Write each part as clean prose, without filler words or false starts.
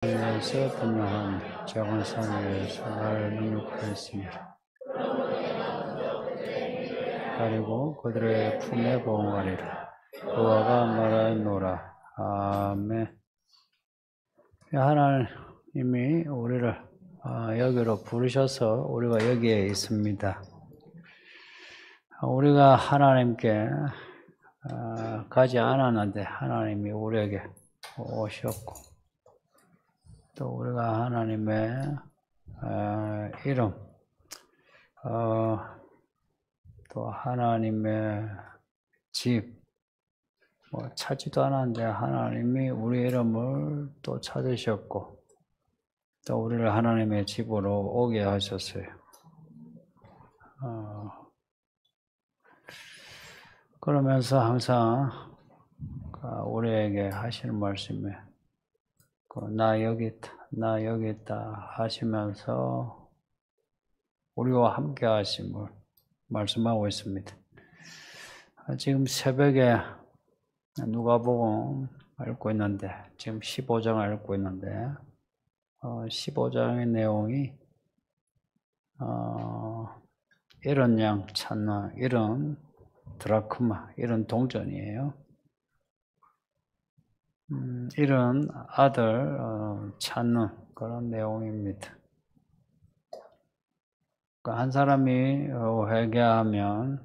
위해서 분명한 작은 삶 위해서 나를 능력하였습니다. 그리고 그들의 품에 보응하리라. 그와가 말하노라. 아멘. 하나님이 우리를 여기로 부르셔서 우리가 여기에 있습니다. 우리가 하나님께 가지 않았는데 하나님이 우리에게 오셨고, 또 우리가 하나님의 이름, 또 하나님의 집, 찾지도 않았는데 하나님이 우리 이름을 또 찾으셨고, 또 우리를 하나님의 집으로 오게 하셨어요. 그러면서 항상 우리에게 하시는 말씀이 나 여기 있다, 나 여기 있다 하시면서 우리와 함께 하심을 말씀하고 있습니다. 지금 새벽에 누가복음 읽고 있는데, 지금 15장 읽고 있는데, 15장의 내용이 이런 양 찾는, 이런 드라크마, 이런 동전이에요. 이런 아들 찾는 그런 내용입니다. 한 사람이 회개하면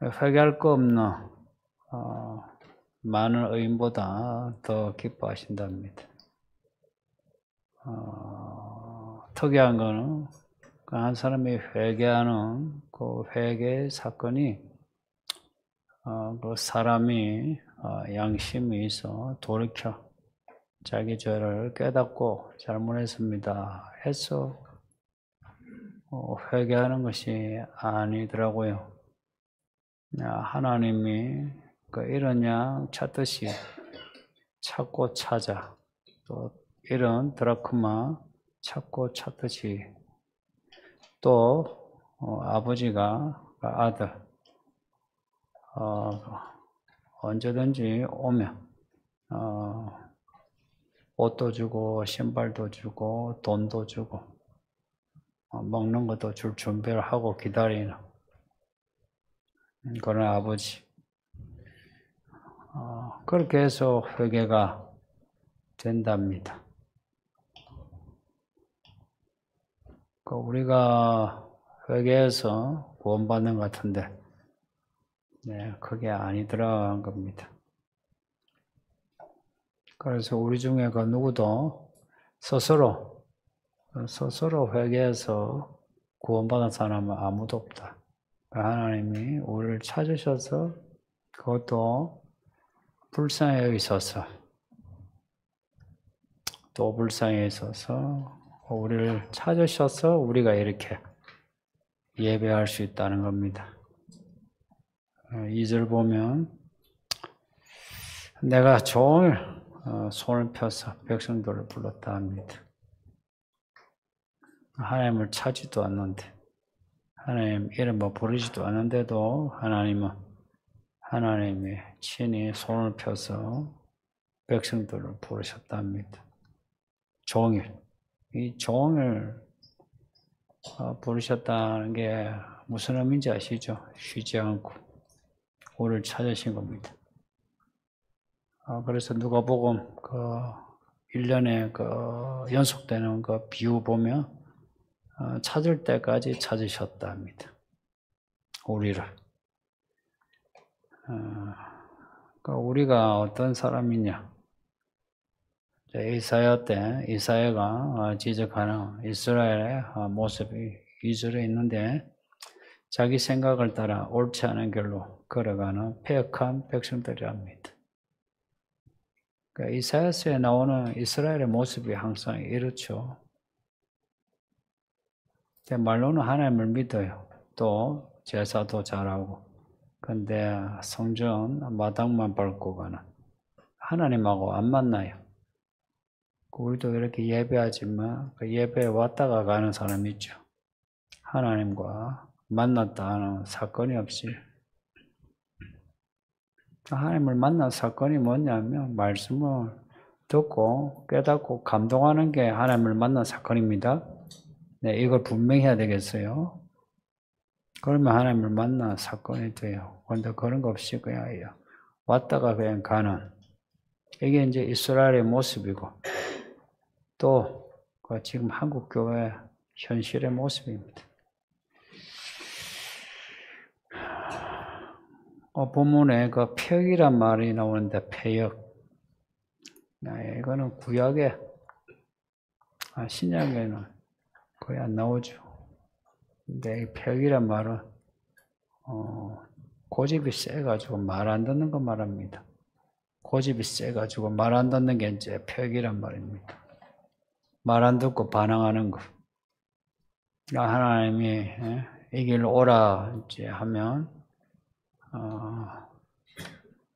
회개할 거 없는 많은 의인보다 더 기뻐하신답니다. 특이한 거는 한 사람이 회개하는 그 회개 사건이 그 사람이 양심이 있어 돌이켜 자기 죄를 깨닫고 잘못했습니다 해서 회개하는 것이 아니더라고요. 하나님이 이런 양 찾듯이 찾고 찾아, 또 이런 드라크마 찾고 찾듯이 또 아버지가 아들 언제든지 오면 옷도 주고 신발도 주고 돈도 주고 먹는 것도 줄 준비를 하고 기다리는 그런 아버지. 그렇게 해서 회개가 된답니다. 우리가 회개해서 구원받는 것 같은데, 그게 아니더라는 겁니다. 그래서 우리 중에 그 누구도 스스로 회개해서 구원받은 사람은 아무도 없다. 하나님이 우리를 찾으셔서, 그것도 불쌍히 있어서, 또 불쌍히 있어서 우리를 찾으셔서 우리가 이렇게 예배할 수 있다는 겁니다. 2절 보면 내가 종일 손을 펴서 백성들을 불렀다 합니다. 하나님을 찾지도 않는데, 하나님 이름 부르지도 않는데도 하나님이 친히 손을 펴서 백성들을 부르셨다 합니다. 종일. 이 종일 부르셨다는 게 무슨 의미인지 아시죠? 쉬지 않고 우리를 찾으신 겁니다. 그래서 누가복음 1년에 연속되는 비유 보면 찾을 때까지 찾으셨다 합니다. 우리를. 우리가 어떤 사람이냐? 이사야가 지적하는 이스라엘의 모습이 2절에 있는데, 자기 생각을 따라 옳지 않은 길로 걸어가는 패역한 백성들이랍니다. 이사야서에 나오는 이스라엘의 모습이 항상 이렇죠. 말로는 하나님을 믿어요. 또 제사도 잘하고. 근데 성전 마당만 밟고 가는, 하나님하고 안 만나요. 우리도 이렇게 예배하지만 예배에 왔다가 가는 사람이 있죠. 하나님과 만났다 하는 사건이 없이. 하나님을 만난 사건이 뭐냐면 말씀을 듣고 깨닫고 감동하는 게 하나님을 만난 사건입니다. 네, 이걸 분명히 해야 되겠어요. 그러면 하나님을 만난 사건이 돼요. 그런데 그런 거 없이 그냥 왔다가 그냥 가는 이게 이제 이스라엘의 모습이고 또 지금 한국 교회 현실의 모습입니다. 본문에 그 폐역이란 말이 나오는데 폐역. 이거는 구약에 신약에는 거의 안 나오죠. 근데 이 폐역이란 말은 고집이 세가지고 말 안 듣는 거 말합니다. 고집이 세가지고 말 안 듣는 게 이제 폐역이란 말입니다. 말 안 듣고 반항하는 거. 하나님이 이 길로 오라 이제 하면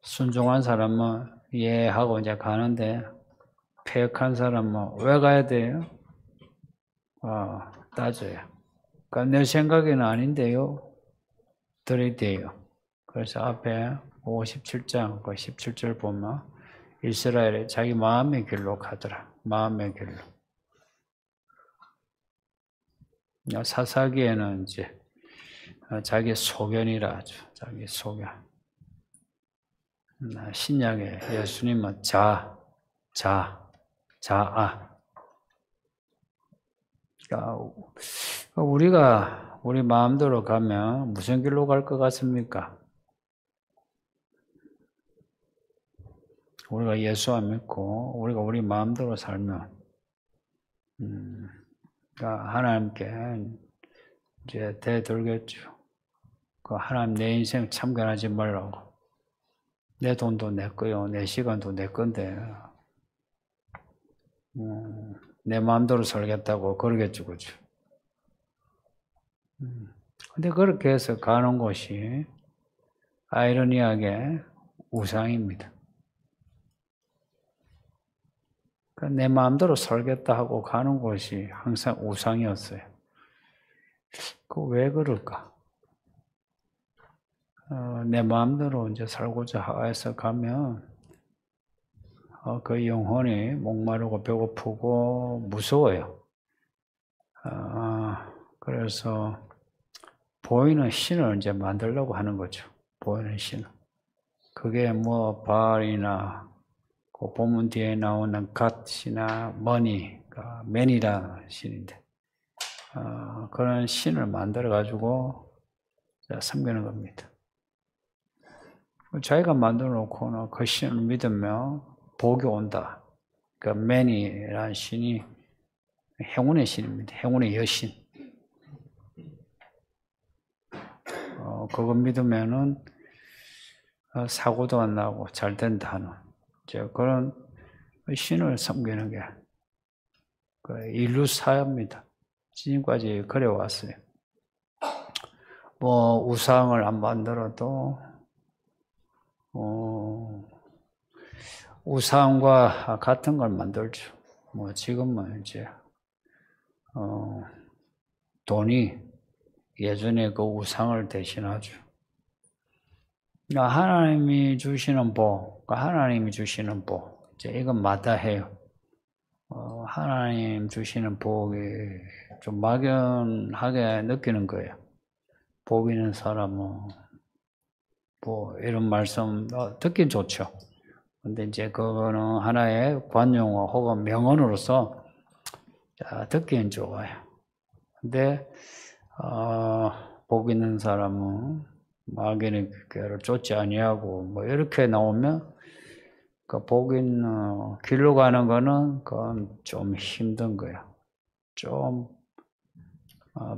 순종한 사람은 예 하고 이제 가는데 폐역한 사람은 왜 가야 돼요? 따져요. 그러니까 내 생각에는 아닌데요. 들이대요. 그래서 앞에 57장 그 17절 보면 이스라엘이 자기 마음의 길로 가더라. 마음의 길로. 사사기에는 이제 자기 소견이라 하죠. 자기 소견. 신약에 예수님은 자아. 그러니까 우리가 우리 마음대로 가면 무슨 길로 갈 것 같습니까? 우리가 예수 안 믿고 우리가 우리 마음대로 살면 그러니까 하나님께 이제 대들겠죠. 그 하나님 내 인생 참견하지 말라고. 내 돈도 내 거요. 내 시간도 내 건데 내 마음대로 살겠다고 그러겠죠. 그죠? 근데 그렇게 해서 가는 곳이 아이러니하게 우상입니다. 그러니까 내 마음대로 살겠다 하고 가는 곳이 항상 우상이었어요. 왜 그럴까? 내 마음대로 이제 살고자 해서 가면 그 영혼이 목마르고 배고프고 무서워요. 그래서 보이는 신을 이제 만들려고 하는 거죠. 보이는 신을. 그게 뭐 바알이나 그 본문 뒤에 나오는 갓이나 머니, 맨이라는 신인데 그런 신을 만들어 가지고 섬기는 겁니다. 자기가 만들어 놓고는 그 신을 믿으면 복이 온다. 그 맨이라는 신이 행운의 신입니다. 행운의 여신. 그거 믿으면은 사고도 안 나고 잘 된다 하는 그런 신을 섬기는 게 인류 사회입니다. 지금까지 그래 왔어요. 뭐 우상을 안 만들어도 우상과 같은 걸 만들죠. 뭐 지금은 이제 돈이 예전에 그 우상을 대신하죠. 하나님이 주시는 복, 하나님이 주시는 복, 이제 이건 마다해요. 하나님 주시는 복이 좀 막연하게 느끼는 거예요. 복 있는 사람은 뭐 이런 말씀 듣긴 좋죠. 근데 이제 그거는 하나의 관용어 혹은 명언으로서 듣기는 좋아요. 근데 복 있는 사람은 마귀의 꾀를 쫓지 아니하고 뭐 이렇게 나오면 그 복 있는 길로 가는 거는 그건 좀 힘든 거예요. 좀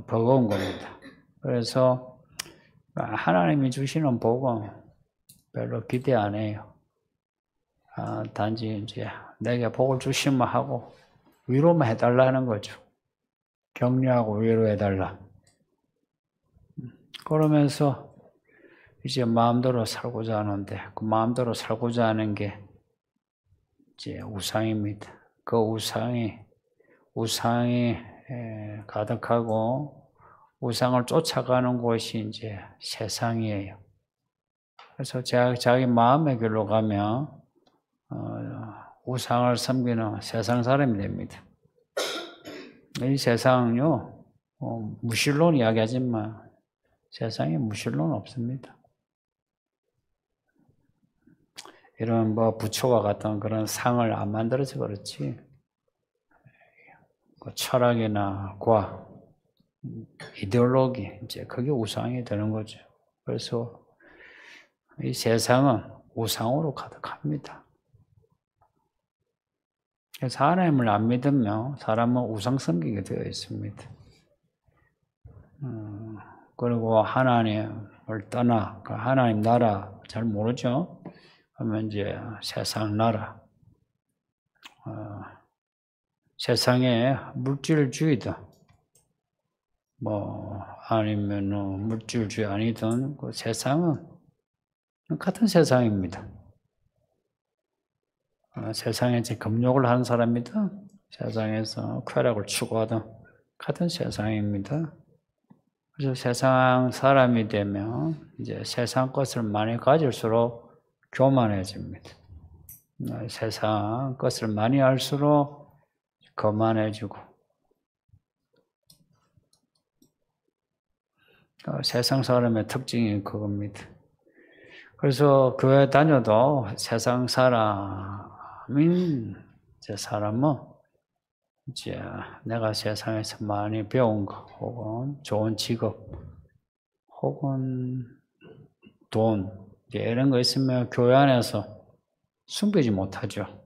버거운 겁니다. 그래서 하나님이 주시는 복은 별로 기대 안 해요. 단지 이제 내게 복을 주시면 하고 위로만 해달라는 거죠. 격려하고 위로해달라. 그러면서 이제 마음대로 살고자 하는데 그 마음대로 살고자 하는 게 이제 우상입니다. 그 우상이 가득하고 우상을 쫓아가는 곳이 이제 세상이에요. 그래서 자기 마음의 길로 가면 우상을 섬기는 세상 사람이 됩니다. 이 세상은요, 무신론 이야기하지만 세상에 무신론 없습니다. 이런 뭐 부처와 같은 그런 상을 안 만들어서 그렇지, 철학이나 과학, 이데올로기, 이제 그게 우상이 되는 거죠. 그래서 이 세상은 우상으로 가득합니다. 그래서 하나님을 안 믿으면 사람은 우상 섬기게 되어 있습니다. 그리고 하나님을 떠나, 그 하나님 나라 잘 모르죠? 그러면 이제 세상 나라, 세상의 물질주의다. 뭐 아니면 물질주의 아니든 그 세상은 같은 세상입니다. 세상에 이제 금욕을 하는 사람이든 세상에서 쾌락을 추구하든 같은 세상입니다. 그래서 세상 사람이 되면 이제 세상 것을 많이 가질수록 교만해집니다. 세상 것을 많이 알수록 거만해지고, 세상 사람의 특징이 그겁니다. 그래서 교회 다녀도 세상 사람인 사람은 이제 내가 세상에서 많이 배운 거, 혹은 좋은 직업, 혹은 돈, 이런 거 있으면 교회 안에서 숨기지 못하죠.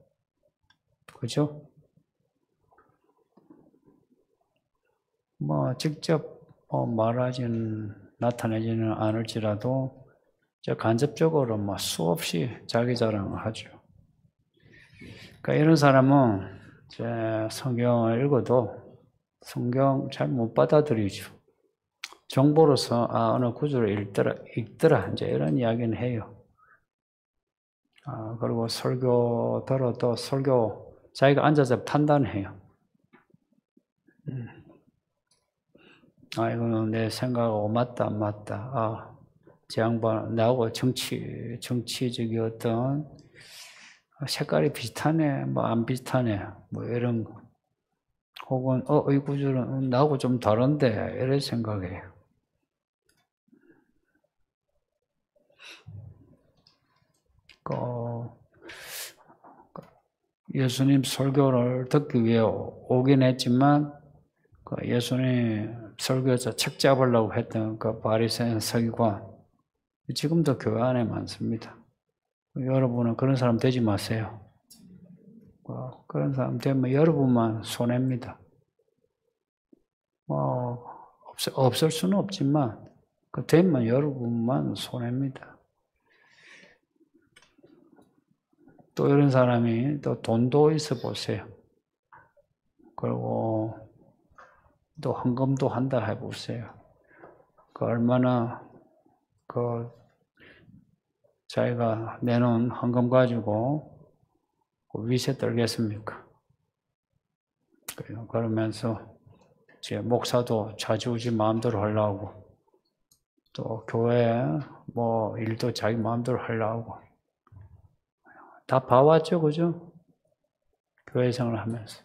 그죠? 뭐 직접 나타내지는 않을지라도 간접적으로 뭐 수없이 자기 자랑을 하죠. 그러니까 이런 사람은 성경을 읽어도 성경 잘 못 받아들이죠. 정보로서 어느 구절을 읽더라 이제 이런 이야기는 해요. 그리고 설교 들어도 설교 자기가 앉아서 판단해요. 이거는 내 생각하고 맞다 안 맞다. 제 양반 나하고 정치적인 어떤 색깔이 비슷하네, 뭐 안 비슷하네, 뭐 이런 거. 혹은 이 구절은 나하고 좀 다른데 이런 생각해요. 예수님 설교를 듣기 위해 오긴 했지만 예수님 설교에서 책 잡으려고 했던 그 바리새인 서기관 지금도 교회 안에 많습니다. 여러분은 그런 사람 되지 마세요. 그런 사람 되면 여러분만 손해입니다. 없을 수는 없지만 되면 여러분만 손해입니다. 또 이런 사람이 또 돈도 있어 보세요. 그리고 또 헌금도 한다 해보세요. 얼마나 자기가 내놓은 헌금 가지고 위세 떨겠습니까? 그러면서 제 목사도 좌지우지 마음대로 하려고, 또 교회 뭐 일도 자기 마음대로 하려고 다 봐왔죠, 그죠? 교회 생활을 하면서.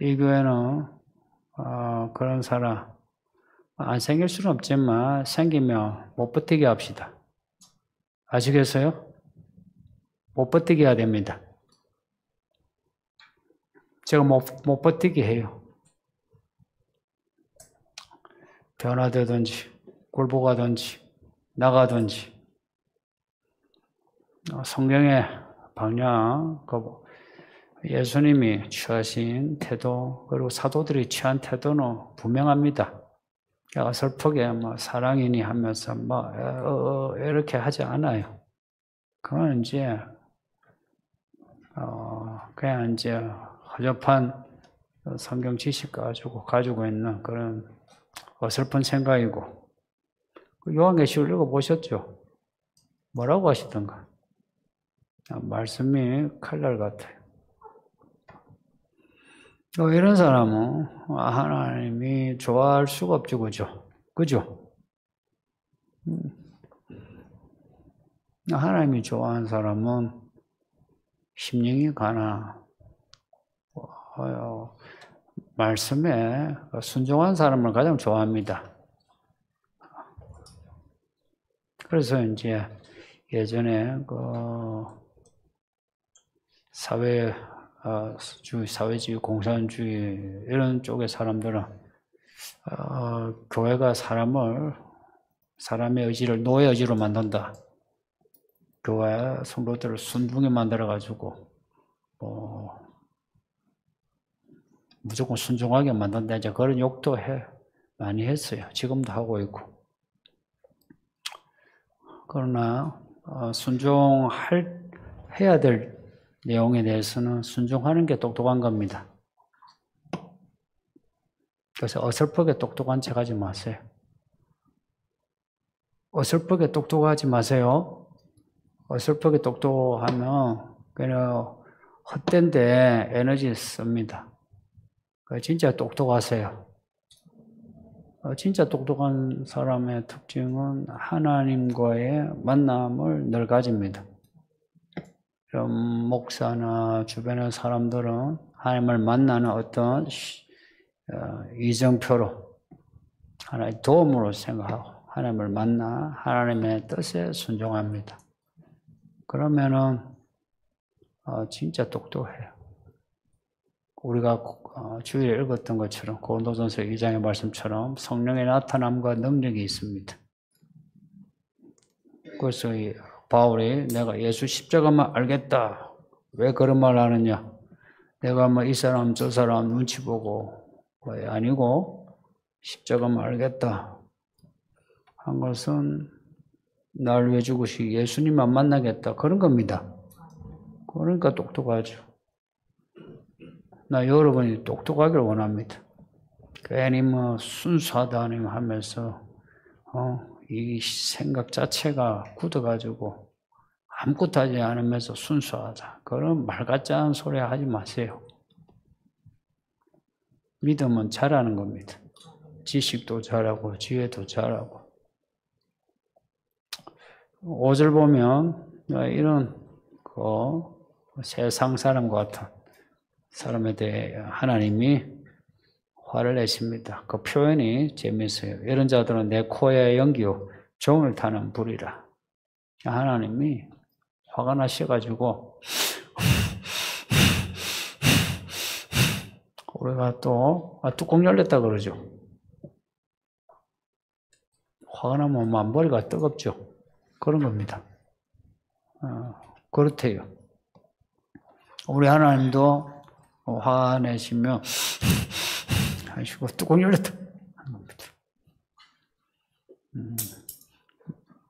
이 교회는 그런 사람 안 생길 수는 없지만 생기면 못 버티게 합시다. 아시겠어요? 못 버티게 해야 됩니다. 제가 못 버티게 해요. 변화되든지 굴복하든지 나가든지. 성경의 방향, 예수님이 취하신 태도, 그리고 사도들이 취한 태도는 분명합니다. 어설프게 사랑이니 하면서 이렇게 하지 않아요. 그건 이제 그냥 이제 허접한 성경 지식 가지고 있는 그런 어설픈 생각이고. 요한계시록 읽어보셨죠? 뭐라고 하시던가? 말씀이 칼날 같아요. 이런 사람은 하나님이 좋아할 수가 없죠, 그죠? 하나님이 좋아하는 사람은 심령이 가나. 말씀에 순종한 사람을 가장 좋아합니다. 그래서 이제 예전에 사회주의, 공산주의 이런 쪽의 사람들은 교회가 사람의 의지를 노예 의지로 만든다. 교회 성도들을 순종에 만들어가지고 무조건 순종하게 만든다. 이제 그런 욕도 많이 했어요. 지금도 하고 있고. 그러나 해야 될 내용에 대해서는 순종하는 게 똑똑한 겁니다. 그래서 어설프게 똑똑한 척 하지 마세요. 어설프게 똑똑하지 마세요. 어설프게 똑똑하면 그냥 헛된데 에너지 씁니다. 진짜 똑똑하세요. 진짜 똑똑한 사람의 특징은 하나님과의 만남을 늘 가집니다. 목사나 주변의 사람들은 하나님을 만나는 어떤 이정표로 하나의 도움으로 생각하고 하나님을 만나 하나님의 뜻에 순종합니다. 그러면은 진짜 똑똑해요. 우리가 주일에 읽었던 것처럼 고린도전서 2장의 말씀처럼 성령의 나타남과 능력이 있습니다. 그래서 바울이 내가 예수 십자가만 알겠다. 왜 그런 말 하느냐? 내가 이 사람 저 사람 눈치 보고 아니고 십자가만 알겠다 한 것은 날 위해 죽으시 예수님만 만나겠다 그런 겁니다. 그러니까 똑똑하죠. 나 여러분이 똑똑하길 원합니다. 괜히 순수하다 하면서 이 생각 자체가 굳어가지고 아무것도 하지 않으면서 순수하다. 그런 말 같지 않은 소리 하지 마세요. 믿음은 잘하는 겁니다. 지식도 잘하고 지혜도 잘하고. 5절 보면 이런 세상 사람과 같은 사람에 대해 하나님이 화를 내십니다. 그 표현이 재미있어요. 이런 자들은 내 코에 연기요 종을 타는 불이라. 하나님이 화가 나셔가지고 우리가 또 뚜껑 열렸다 그러죠. 화가 나면 머리가 뜨겁죠. 그런 겁니다. 그렇대요. 우리 하나님도 화내시면 하시고 뚜껑 열렸다 하는 겁니다.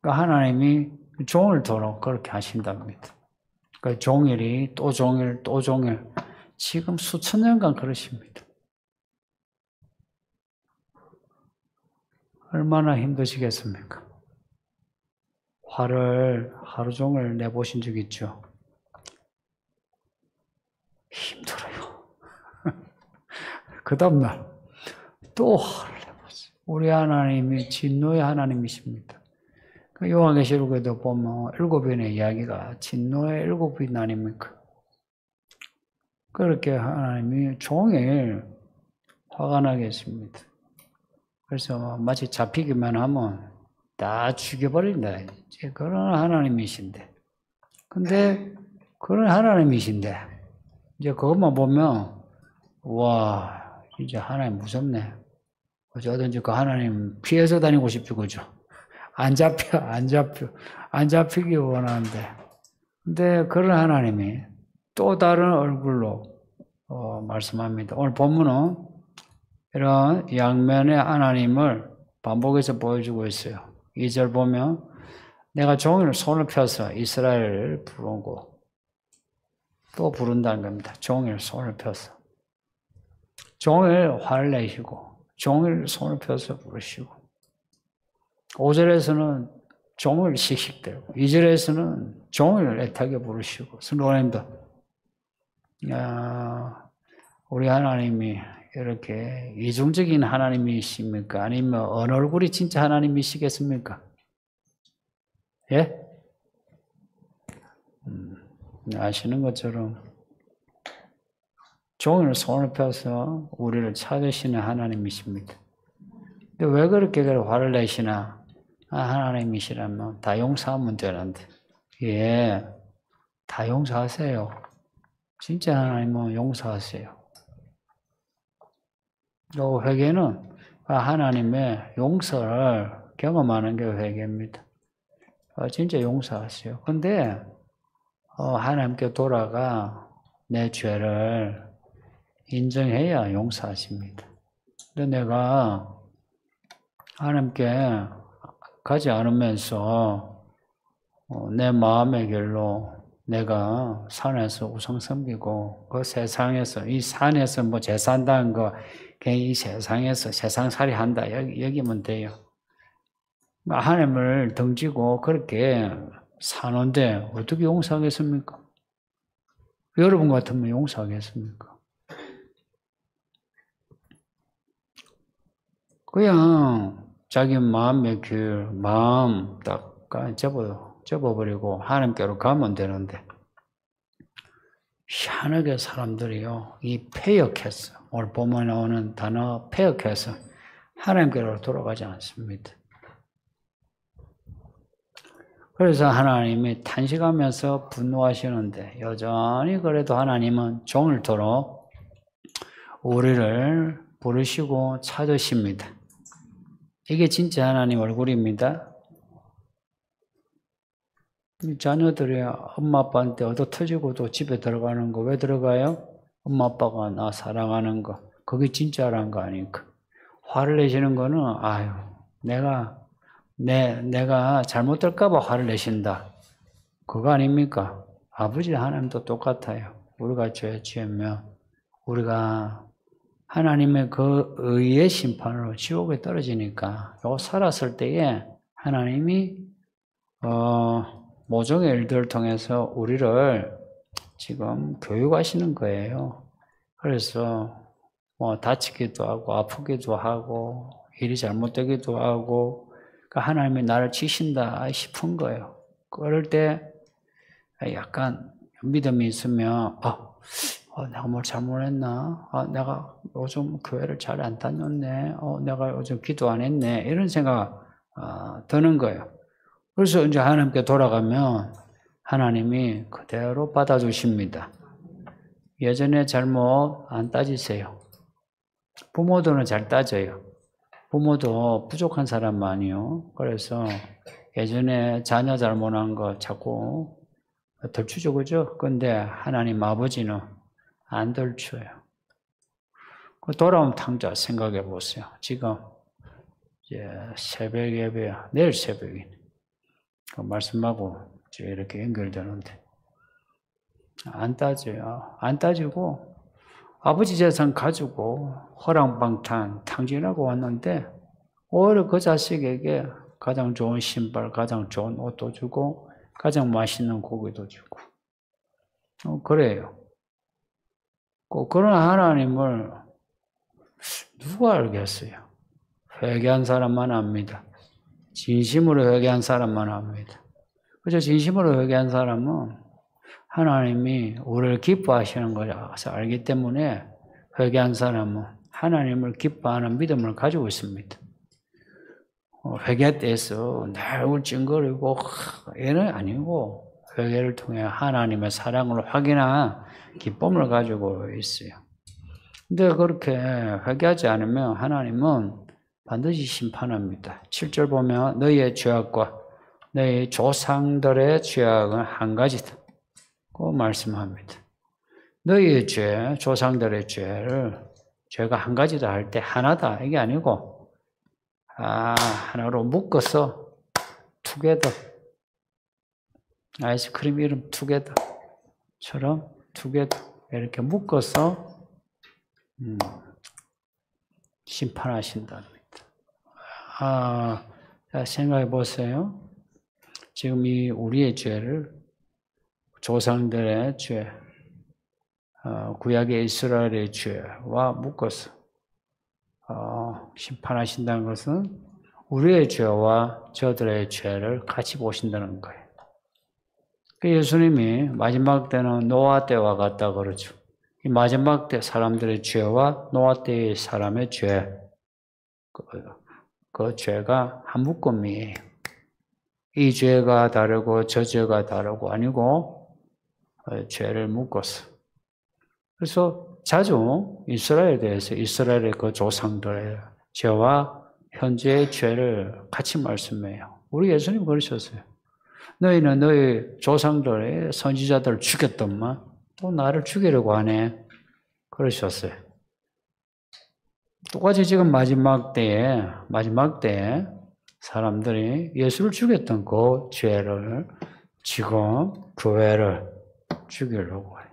그러니까 하나님이 종일토록 그렇게 하신답니다. 그러니까 종일이 또 종일 또 종일 지금 수천 년간 그러십니다. 얼마나 힘드시겠습니까? 화를 하루 종일 내보신 적 있죠? 힘들어요. 그 다음날 또 화를 내보세요. 우리 하나님이 진노의 하나님이십니다. 그 요한계시록에도 보면 7번의 이야기가 진노의 7인 아닙니까? 그렇게 하나님이 종일 화가 나겠습니다. 그래서 마치 잡히기만 하면 다 죽여버린다. 이제 그런 하나님이신데. 근데 그런 하나님이신데 이제 그것만 보면 와 이제 하나님 무섭네. 어쩌든지 그 하나님 피해서 다니고 싶죠, 그죠? 안 잡히기 원하는데. 근데 그런 하나님이 또 다른 얼굴로 말씀합니다. 오늘 본문은 이런 양면의 하나님을 반복해서 보여주고 있어요. 2절 보면 내가 종일 손을 펴서 이스라엘을 부르고 또 부른다는 겁니다. 종일 손을 펴서. 종일 화를 내시고 종일 손을 펴서 부르시고 5절에서는 종일 씩씩대고 2절에서는 종일 애타게 부르시고 성도님들 우리 하나님이 이렇게 이중적인 하나님이십니까? 아니면 어느 얼굴이 진짜 하나님이시겠습니까? 예? 아시는 것처럼 종일 손을 펴서 우리를 찾으시는 하나님이십니다. 근데 왜 그렇게 화를 내시나? 하나님이시라면 다 용서하면 되는데. 예, 다 용서하세요. 진짜 하나님은 용서하세요. 또 회개는 하나님의 용서를 경험하는 게 회개입니다. 진짜 용서하세요. 근데 하나님께 돌아가 내 죄를 인정해야 용서하십니다. 근데 내가 하나님께 가지 않으면서 내 마음의 길로 내가 산에서 우상 섬기고 그 세상에서 이 산에서 뭐 제산다는 거 그냥 이 세상에서 세상살이 한다 여기면 돼요. 하나님을 등지고 그렇게 사는데 어떻게 용서하겠습니까? 여러분 같으면 용서하겠습니까? 그냥 자기 마음의 길, 마음 딱 접어버리고 하나님께로 가면 되는데 희한하게 사람들이요, 이 패역해서 오늘 본문에 나오는 단어 패역해서 하나님께로 돌아가지 않습니다. 그래서 하나님이 탄식하면서 분노하시는데 여전히 그래도 하나님은 종일토록 우리를 부르시고 찾으십니다. 이게 진짜 하나님 얼굴입니다. 자녀들이 엄마 아빠한테 얻어 터지고도 집에 들어가는 거 왜 들어가요? 엄마 아빠가 나 사랑하는 거 그게 진짜란 거 아닙니까? 화를 내시는 거는 아유 내가 잘못될까 봐 화를 내신다. 그거 아닙니까? 아버지 하나님도 똑같아요. 우리가 죄 지으면 우리가 하나님의 그 의의 심판으로 지옥에 떨어지니까 요 살았을 때에 하나님이 모종의 일들을 통해서 우리를 지금 교육하시는 거예요. 그래서 뭐 다치기도 하고 아프기도 하고 일이 잘못되기도 하고 그러니까 하나님이 나를 치신다 싶은 거예요. 그럴 때 약간 믿음이 있으면 내가 뭘 잘못했나? 내가 요즘 교회를 잘 안 다녔네. 내가 요즘 기도 안 했네. 이런 생각 드는 거예요. 그래서 이제 하나님께 돌아가면 하나님이 그대로 받아주십니다. 예전에 잘못 안 따지세요. 부모들은 잘 따져요. 부모도 부족한 사람만이요. 그래서 예전에 자녀 잘못한 거 자꾸 덜추죠, 그죠? 근데 하나님 아버지는 안 덜쳐요. 돌아온 탕자 생각해 보세요. 지금 이제 새벽 예배야. 내일 새벽이네. 그 말씀하고 이렇게 연결되는데 안 따져요. 안 따지고 아버지 재산 가지고 허랑방탕 탕진하고 왔는데 오히려 그 자식에게 가장 좋은 신발, 가장 좋은 옷도 주고 가장 맛있는 고기도 주고 그래요. 그런 하나님을 누가 알겠어요? 회개한 사람만 압니다. 진심으로 회개한 사람만 압니다. 그래서 진심으로 회개한 사람은 하나님이 우리를 기뻐하시는 것을 알기 때문에 회개한 사람은 하나님을 기뻐하는 믿음을 가지고 있습니다. 회개 때에서 늘 울증거리고 얘는 아니고 회개를 통해 하나님의 사랑을 확인한 기쁨을 가지고 있어요. 근데 그렇게 회개하지 않으면 하나님은 반드시 심판합니다. 7절 보면 너희의 죄악과 너희 조상들의 죄악은 한 가지다. 그 말씀합니다. 너희의 죄, 조상들의 죄가 한 가지다 할 때 하나다 이게 아니고 하나로 묶어서 투게더 아이스크림 이름 투게더처럼 투게더 이렇게 묶어서 심판하신답니다. 자, 생각해 보세요. 지금 이 우리의 죄를 조상들의 죄, 구약의 이스라엘의 죄와 묶어서 심판하신다는 것은 우리의 죄와 저들의 죄를 같이 보신다는 거예요. 예수님이 마지막 때는 노아 때와 같다 그러죠. 이 마지막 때 사람들의 죄와 노아 때의 사람의 죄, 그 죄가 한 묶음이에요. 이 죄가 다르고 저 죄가 다르고 아니고 죄를 묶어서. 그래서 자주 이스라엘에 대해서 이스라엘의 그 조상들의 죄와 현재의 죄를 같이 말씀해요. 우리 예수님 그러셨어요. 너희는 너희 조상들의 선지자들을 죽였더만 또 나를 죽이려고 하네. 그러셨어요. 똑같이 지금 마지막 때에 사람들이 예수를 죽였던 그 죄를 지금 교회를 죽이려고 해요.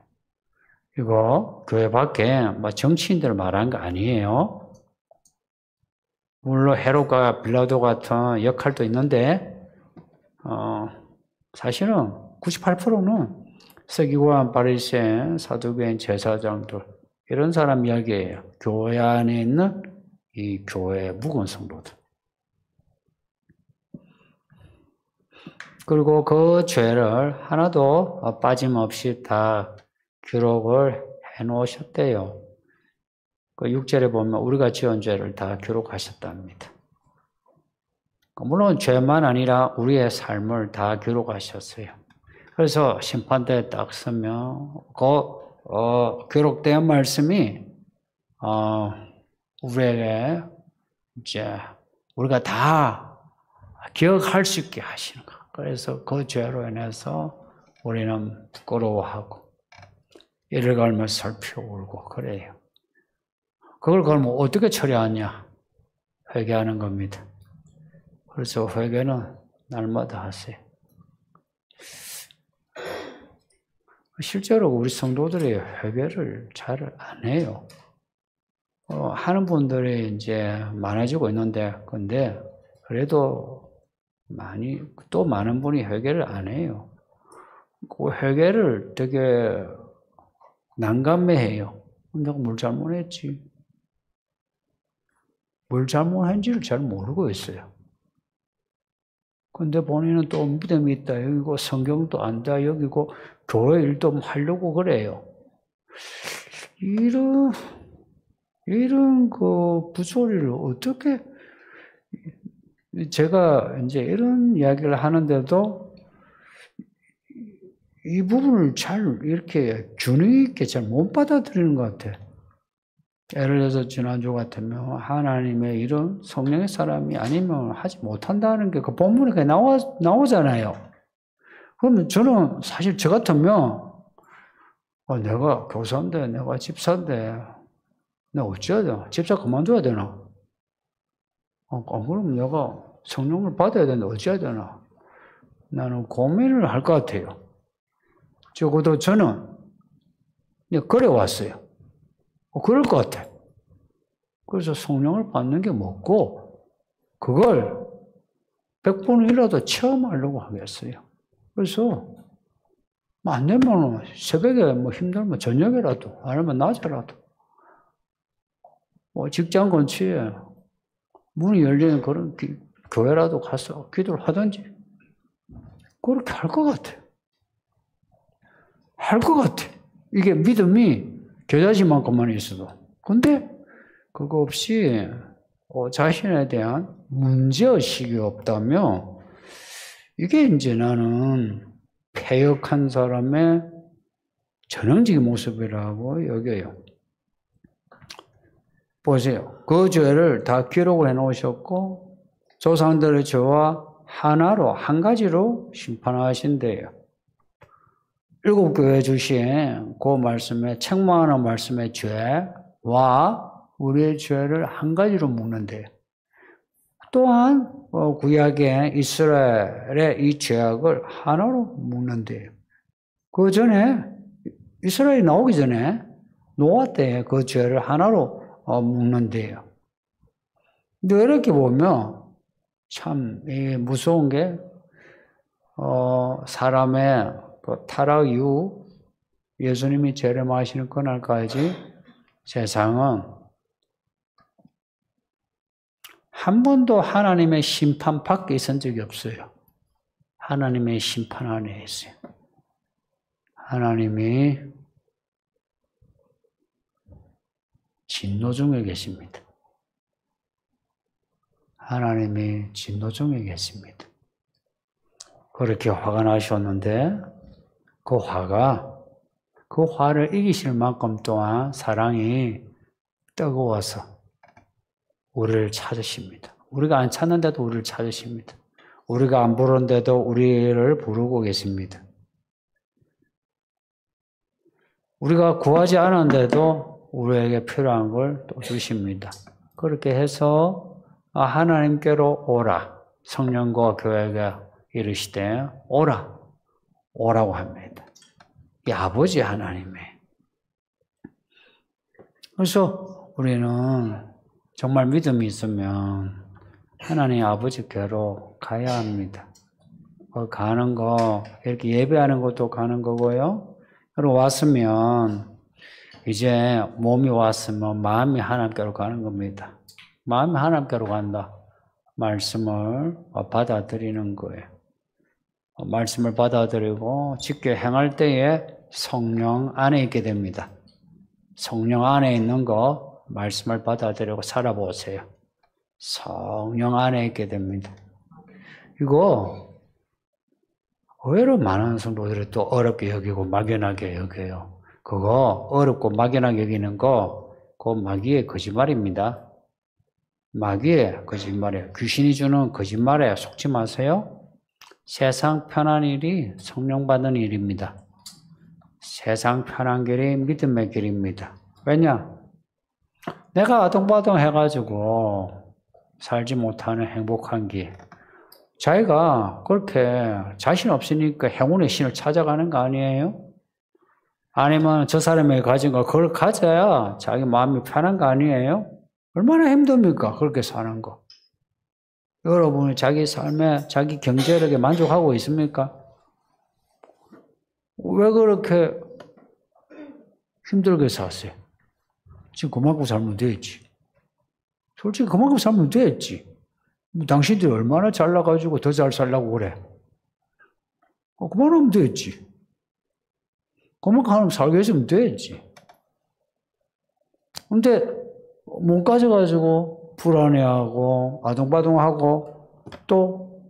이거 교회 밖에 정치인들 말한 거 아니에요. 물론 헤롯과 빌라도 같은 역할도 있는데 사실은 98%는 서기관, 바리새인, 사두개인, 제사장들 이런 사람 이야기예요. 교회 안에 있는 이 교회의 묵은 성도들. 그리고 그 죄를 하나도 빠짐없이 다 기록을 해놓으셨대요. 그 6절에 보면 우리가 지은 죄를 다 기록하셨답니다. 물론 죄만 아니라 우리의 삶을 다 기록하셨어요. 그래서 심판대에 딱 서면 기록된 말씀이 우리에게 이제 우리가 다 기억할 수 있게 하시는 거. 그래서 그 죄로 인해서 우리는 부끄러워하고 이를 갈며 살펴 울고 그래요. 그걸 그러면 어떻게 처리하냐? 회개하는 겁니다. 그래서 회개는 날마다 하세요. 실제로 우리 성도들이 회개를 잘 안 해요. 하는 분들이 이제 많아지고 있는데, 근데 그래도 또 많은 분이 회개를 안 해요. 그 회개를 되게 난감해해요. 내가 뭘 잘못했지? 뭘 잘못한지를 잘 모르고 있어요. 근데 본인은 또 믿음이 있다 여기고 성경도 안다 여기고 교회 일도 하려고 그래요. 이런 그 부조리를 어떻게 제가 이제 이런 이야기를 하는데도 이 부분을 잘 이렇게 균형 있게 잘 못 받아들이는 것 같아. 예를 들어서 지난주 같으면 하나님의 이런 성령의 사람이 아니면 하지 못한다는 게 그 본문에 나오잖아요. 그러면 저는 사실 저 같으면 내가 교사인데 내가 집사인데 내가 어찌해야 되나? 집사 그만둬야 되나? 그럼 내가 성령을 받아야 되는데 어찌해야 되나? 나는 고민을 할 것 같아요. 적어도 저는 그래 왔어요. 그럴 것 같아. 그래서 성령을 받는 게 뭐고, 그걸 100번이라도 체험하려고 하겠어요. 그래서, 안 되면 새벽에 힘들면 저녁이라도, 아니면 낮에라도, 직장 근처에 문이 열리는 그런 교회라도 가서 기도를 하든지, 그렇게 할 것 같아. 할 것 같아. 이게 믿음이 겨자씨만큼만 있어도. 근데 그거 없이 자신에 대한 문제의식이 없다면 이게 이제 나는 패역한 사람의 전형적인 모습이라고 여겨요. 보세요. 그 죄를 다 기록을 해놓으셨고 조상들의 죄와 하나로 한 가지로 심판하신대요. 7교회 주신 그 말씀에 책망하는 말씀의 죄와 우리의 죄를 한 가지로 묶는데요. 또한 구약의 이스라엘의 이 죄악을 하나로 묶는데요. 그 전에 이스라엘이 나오기 전에 노아 때에 그 죄를 하나로 묶는데요. 근데 이렇게 보면 참 무서운 게 사람의 그 타락 이후 예수님이 재림하시는 그날까지 세상은 한 번도 하나님의 심판 밖에 있은 적이 없어요. 하나님의 심판 안에 있어요. 하나님이 진노 중에 계십니다. 하나님이 진노 중에 계십니다. 그렇게 화가 나셨는데 그 화를 이기실 만큼 또한 사랑이 뜨거워서 우리를 찾으십니다. 우리가 안 찾는데도 우리를 찾으십니다. 우리가 안 부르는데도 우리를 부르고 계십니다. 우리가 구하지 않았는데도 우리에게 필요한 걸 또 주십니다. 그렇게 해서 하나님께로 오라. 성령과 교회가 이르시되 오라고 합니다. 이 아버지 하나님의. 그래서 우리는 정말 믿음이 있으면 하나님 아버지께로 가야 합니다. 가는 거, 이렇게 예배하는 것도 가는 거고요. 그리고 왔으면, 이제 몸이 왔으면 마음이 하나님께로 가는 겁니다. 마음이 하나님께로 간다. 말씀을 받아들이는 거예요. 말씀을 받아들이고 직계 행할 때에 성령 안에 있게 됩니다. 성령 안에 있는 거 말씀을 받아들이고 살아보세요. 성령 안에 있게 됩니다. 이거 의외로 많은 성도들이 또 어렵게 여기고 막연하게 여겨요. 그거 어렵고 막연하게 여기는 거 그거 마귀의 거짓말입니다. 마귀의 거짓말이에요. 귀신이 주는 거짓말에 속지 마세요. 세상 편한 일이 성령 받는 일입니다. 세상 편한 길이 믿음의 길입니다. 왜냐? 내가 아동바동 해가지고 살지 못하는 행복한 길. 자기가 그렇게 자신 없으니까 행운의 신을 찾아가는 거 아니에요? 아니면 저 사람이 가진 거 그걸 가져야 자기 마음이 편한 거 아니에요? 얼마나 힘듭니까? 그렇게 사는 거. 여러분이 자기 삶에 자기 경제력에 만족하고 있습니까? 왜 그렇게 힘들게 사세요? 지금 그만큼 살면 되지. 솔직히 그만큼 살면 되지. 당신들이 얼마나 잘나가지고 더 잘 살려고 그래. 그만하면 되지. 그만큼 살게 해주면 되지. 근데 못 가져가지고 불안해하고 아동바동하고 또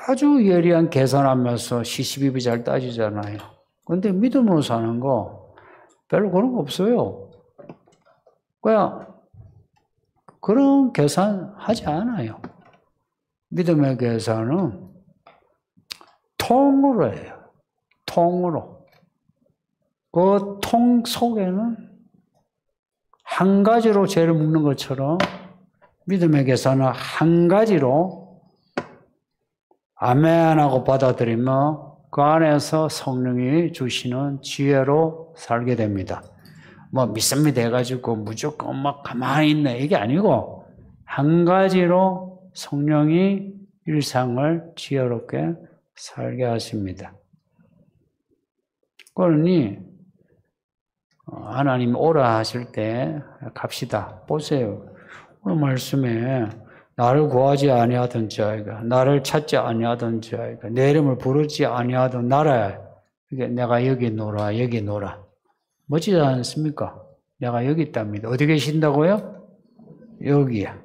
아주 예리한 계산하면서 시시비비 잘 따지잖아요. 근데 믿음으로 사는 거 별로 그런 거 없어요. 그냥 그런 계산 하지 않아요. 믿음의 계산은 통으로 해요. 통으로. 그 통 속에는 한 가지로 죄를 묻는 것처럼 믿음의 계산은 한 가지로 아멘 하고 받아들이며 그 안에서 성령이 주시는 지혜로 살게 됩니다. 뭐 믿습니다 해가지고 무조건 막 가만히 있네 이게 아니고 한 가지로 성령이 일상을 지혜롭게 살게 하십니다. 그러니 하나님 오라 하실 때 갑시다. 보세요. 오늘 말씀에 나를 구하지 아니하던 자이가 나를 찾지 아니하던 자이가 내 이름을 부르지 아니하던 나라에 내가 여기 노라 여기 노라. 멋지지 않습니까? 내가 여기 있답니다. 어디 계신다고요? 여기야.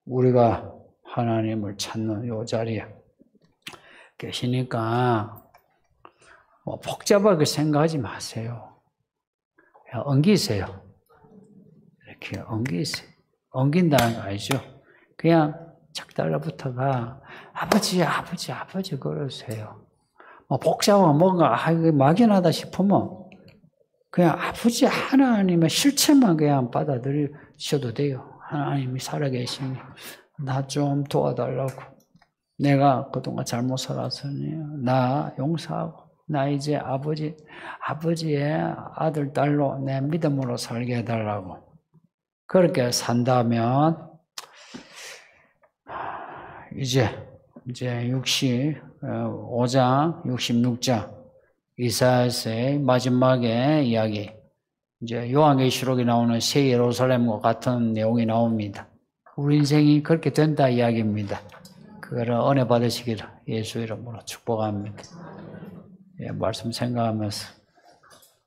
우리가 하나님을 찾는 요 자리에 계시니까 뭐 복잡하게 생각하지 마세요. 그냥 엉기세요. 이렇게 엉기세요. 엉긴다는 거 알죠? 그냥 착 달라붙어가 아버지 아버지 아버지 그러세요. 뭐 복잡하고 뭔가 이거 막연하다 싶으면 그냥 아버지 하나님의 실체만 그냥 받아들이셔도 돼요. 하나님이 살아계시니 나 좀 도와달라고. 내가 그동안 잘못 살았으니 나 용서하고 나 이제 아버지의 아들, 딸로 내 믿음으로 살게 해달라고. 그렇게 산다면 이제 65장, 66장 이사야서의 마지막에 이야기 이제 요한계시록에 나오는 새 예루살렘과 같은 내용이 나옵니다. 우리 인생이 그렇게 된다 이야기입니다. 그거를 은혜 받으시기를 예수 이름으로 축복합니다. 예, 말씀 생각하면서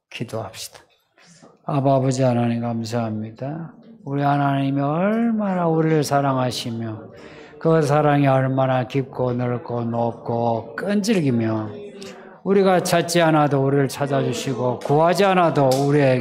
기도합시다. 아버지 하나님 감사합니다. 우리 하나님이 얼마나 우리를 사랑하시며 그 사랑이 얼마나 깊고 넓고 높고 끈질기며 우리가 찾지 않아도 우리를 찾아주시고 구하지 않아도 우리에게